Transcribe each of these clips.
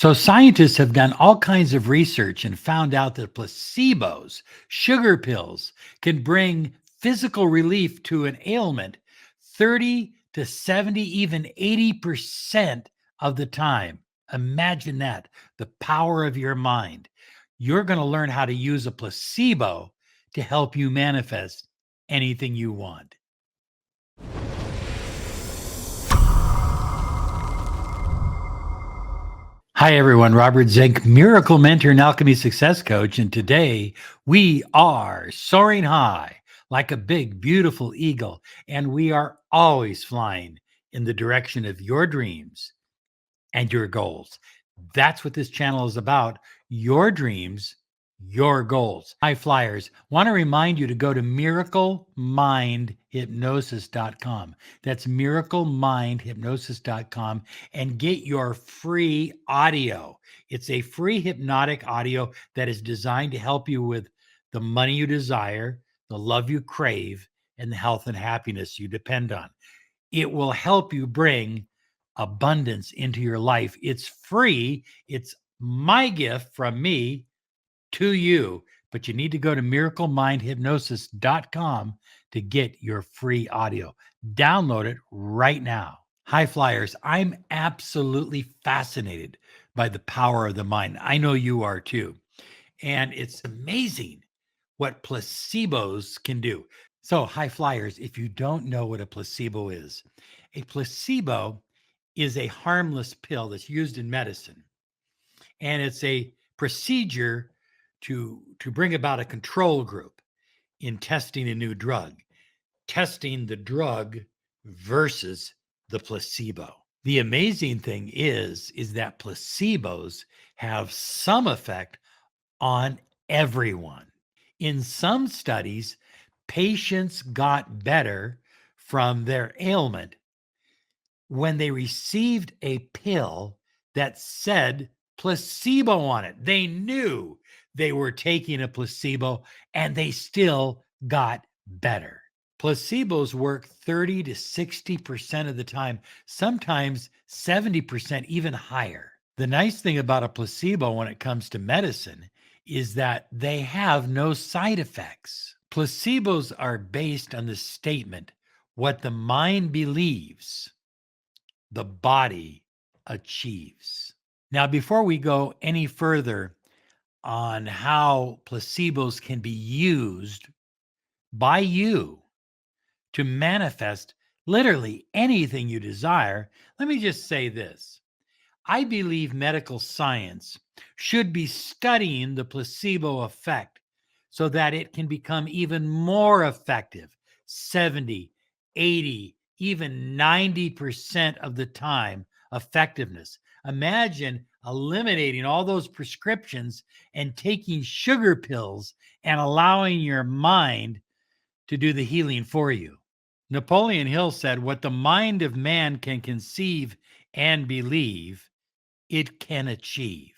So, scientists have done all kinds of research and found out that placebos, sugar pills, can bring physical relief to an ailment 30 to 70, even 80% of the time. Imagine that, the power of your mind. You're going to learn how to use a placebo to help you manifest anything you want. Hi, everyone. Robert Zink, Miracle Mentor and Alchemy Success Coach. And today we are soaring high like a big, beautiful eagle. And we are always flying in the direction of your dreams and your goals. That's what this channel is about, your dreams, your goals. High flyers, want to remind you to go to miraclemindhypnosis.com. That's miraclemindhypnosis.com and get your free audio. It's a free hypnotic audio that is designed to help you with the money you desire, the love you crave, and the health and happiness you depend on. It will help you bring abundance into your life. It's free. It's my gift from me to you, but you need to go to miraclemindhypnosis.com to get your free audio. Download it right now. High flyers, I'm absolutely fascinated by the power of the mind. I know you are too. And it's amazing what placebos can do. So, high flyers, if you don't know what a placebo is a harmless pill that's used in medicine. And it's a procedure to bring about a control group in testing a new drug, testing the drug versus the placebo. The amazing thing is that placebos have some effect on everyone. In some studies, patients got better from their ailment when they received a pill that said placebo on it. They knew they were taking a placebo and they still got better. Placebos work 30 to 60% of the time, sometimes 70%, even higher. The nice thing about a placebo when it comes to medicine is that they have no side effects. Placebos are based on the statement, what the mind believes, the body achieves. Now, before we go any further on how placebos can be used by you to manifest literally anything you desire, let me just say this. I believe medical science should be studying the placebo effect so that it can become even more effective, 70, 80, even 90% of the time effectiveness. Imagine eliminating all those prescriptions and taking sugar pills and allowing your mind to do the healing for you. Napoleon Hill said, what the mind of man can conceive and believe, it can achieve.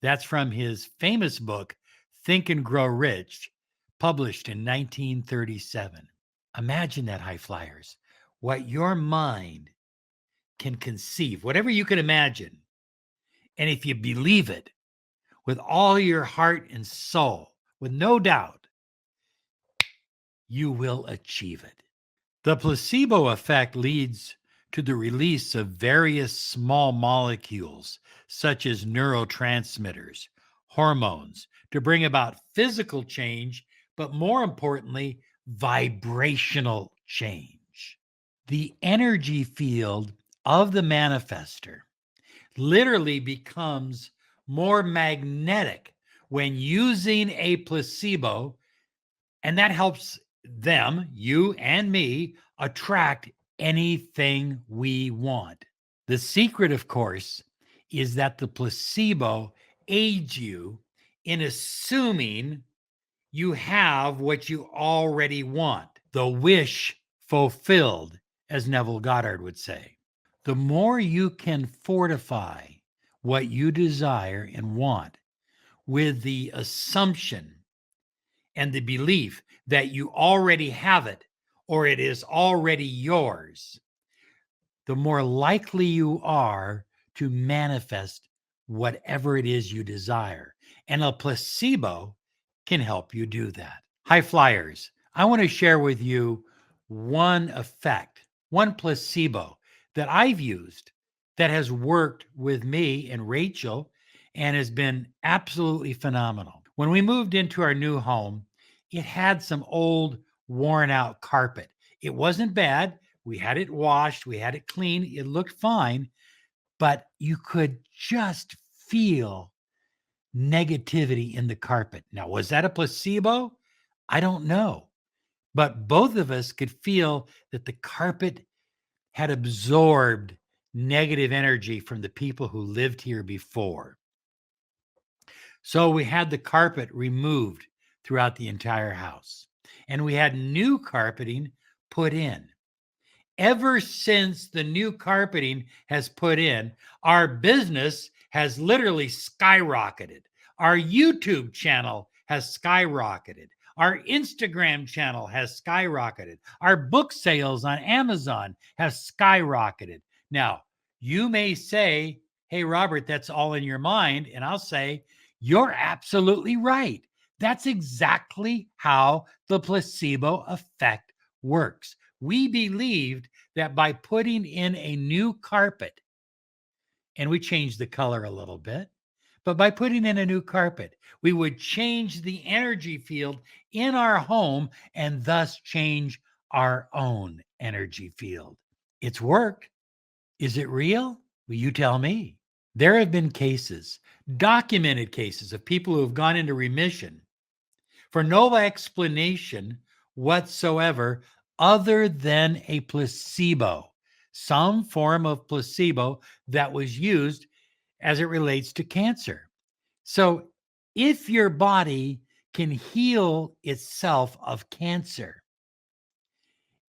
That's from his famous book, Think and Grow Rich, published in 1937. Imagine that, high flyers, what your mind can conceive, whatever you can imagine. And if you believe it with all your heart and soul, with no doubt, you will achieve it. The placebo effect leads to the release of various small molecules, such as neurotransmitters, hormones, to bring about physical change, but more importantly, vibrational change. The energy field of the manifester literally becomes more magnetic when using a placebo, and that helps them, you and me, attract anything we want. The secret, of course, is that the placebo aids you in assuming you have what you already want, the wish fulfilled, as Neville Goddard would say. The more you can fortify what you desire and want with the assumption and the belief that you already have it or it is already yours, the more likely you are to manifest whatever it is you desire. And a placebo can help you do that. High flyers, I want to share with you one effect, one placebo that I've used that has worked with me and Rachel and has been absolutely phenomenal. When we moved into our new home, it had some old, worn out carpet. It wasn't bad. We had it washed, we had it cleaned, it looked fine, but you could just feel negativity in the carpet. Now, was that a placebo? I don't know. But both of us could feel that the carpet had absorbed negative energy from the people who lived here before. So we had the carpet removed throughout the entire house, and we had new carpeting put in. Ever since the new carpeting has put in, our business has literally skyrocketed. Our YouTube channel has skyrocketed. Our Instagram channel has skyrocketed. Our book sales on Amazon have skyrocketed. Now, you may say, hey, Robert, that's all in your mind. And I'll say, you're absolutely right. That's exactly how the placebo effect works. We believed that by putting in a new carpet, and we changed the color a little bit, but by putting in a new carpet, we would change the energy field in our home and thus change our own energy field. It's worked. Is it real? Well, you tell me. There have been cases, documented cases of people who have gone into remission for no explanation whatsoever other than a placebo, some form of placebo that was used as it relates to cancer. So, if your body can heal itself of cancer,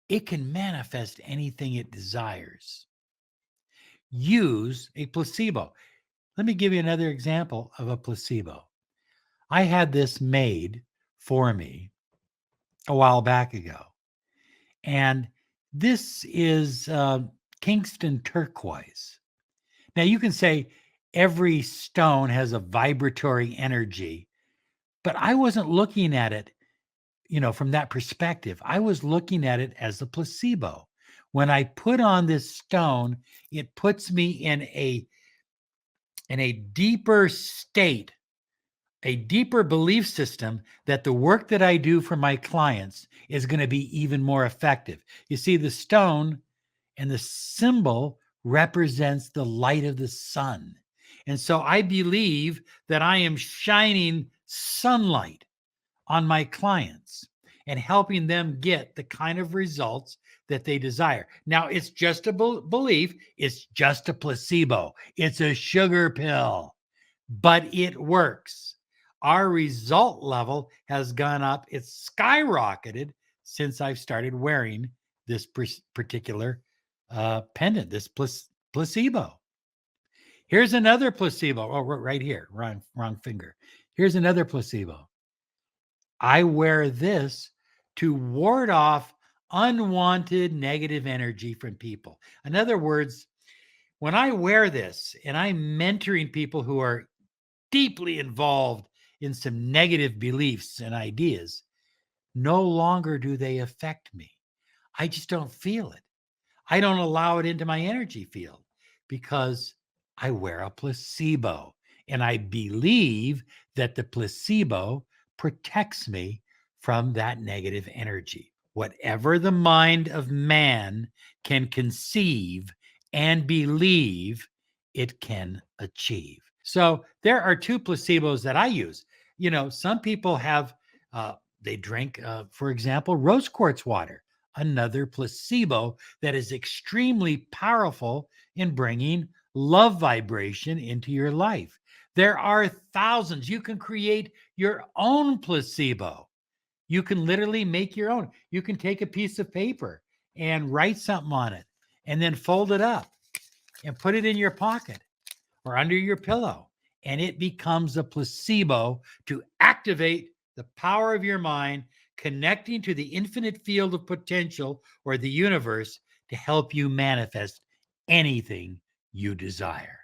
it can manifest anything it desires. Use a placebo. Let me give you another example of a placebo. I had this made for me a while back ago. And this is Kingston turquoise. Now, you can say every stone has a vibratory energy, but I wasn't looking at it, from that perspective. I was looking at it as a placebo. When I put on this stone, it puts me in a deeper state, a deeper belief system that the work that I do for my clients is going to be even more effective. You see, the stone and the symbol represents the light of the sun. And so I believe that I am shining sunlight on my clients and helping them get the kind of results that they desire. Now, it's just a belief, it's just a placebo, it's a sugar pill, but it works. Our result level has gone up, it's skyrocketed since I've started wearing this particular pendant, this placebo. Here's another placebo. Oh, right here, wrong finger. Here's another placebo. I wear this to ward off unwanted negative energy from people. In other words, when I wear this and I'm mentoring people who are deeply involved in some negative beliefs and ideas, no longer do they affect me. I just don't feel it. I don't allow it into my energy field because I wear a placebo. And I believe that the placebo protects me from that negative energy. Whatever the mind of man can conceive and believe, it can achieve. So there are two placebos that I use. Some people have, they drink, for example, rose quartz water, another placebo that is extremely powerful in bringing love vibration into your life. There are thousands. You can create your own placebo. You can literally make your own. You can take a piece of paper and write something on it and then fold it up and put it in your pocket or under your pillow. And it becomes a placebo to activate the power of your mind, connecting to the infinite field of potential or the universe to help you manifest anything you desire.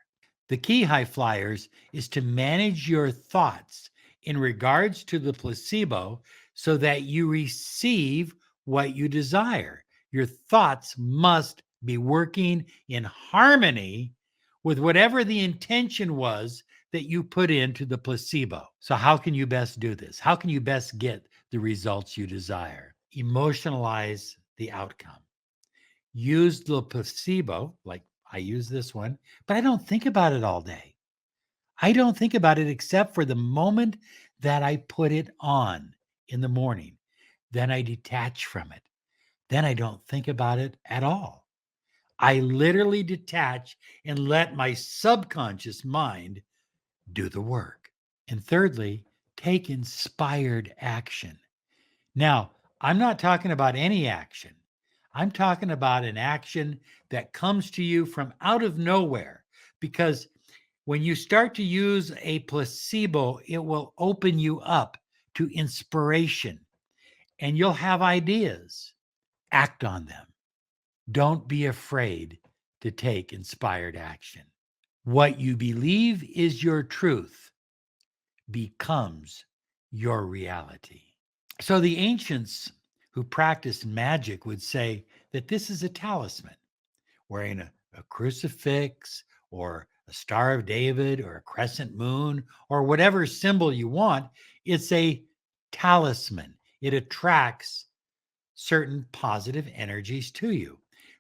The key, high flyers, is to manage your thoughts in regards to the placebo so that you receive what you desire. Your thoughts must be working in harmony with whatever the intention was that you put into the placebo. So, how can you best do this? How can you best get the results you desire? Emotionalize the outcome. Use the placebo, like I use this one, but I don't think about it all day. I don't think about it except for the moment that I put it on in the morning. Then I detach from it. Then I don't think about it at all. I literally detach and let my subconscious mind do the work. And thirdly, take inspired action. Now, I'm not talking about any action. I'm talking about an action that comes to you from out of nowhere, because when you start to use a placebo, it will open you up to inspiration and you'll have ideas. Act on them. Don't be afraid to take inspired action. What you believe is your truth becomes your reality. So the ancients who practiced magic would say that this is a talisman, wearing a crucifix or a Star of David or a crescent moon or whatever symbol you want. It's a talisman. It attracts certain positive energies to you,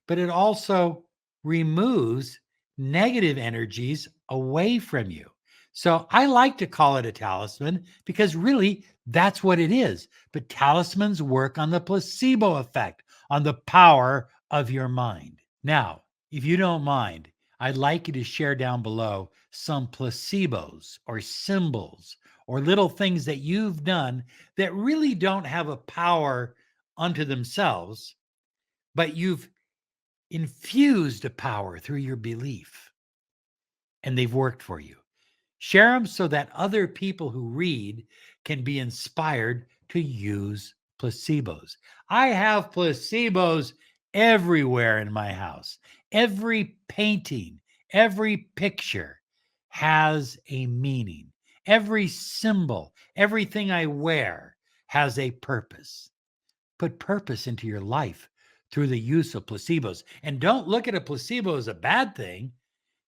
but it also removes negative energies away from you. So I like to call it a talisman because really that's what it is. But talismans work on the placebo effect, on the power of your mind. Now, if you don't mind, I'd like you to share down below some placebos or symbols or little things that you've done that really don't have a power unto themselves, but you've infused a power through your belief and they've worked for you. Share them so that other people who read can be inspired to use placebos. I have placebos everywhere in my house. Every painting, every picture has a meaning. Every symbol, everything I wear has a purpose. Put purpose into your life through the use of placebos. And don't look at a placebo as a bad thing.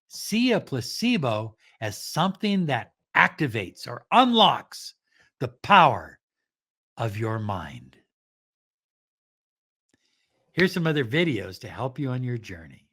See a placebo as something that activates or unlocks the power of your mind. Here's some other videos to help you on your journey.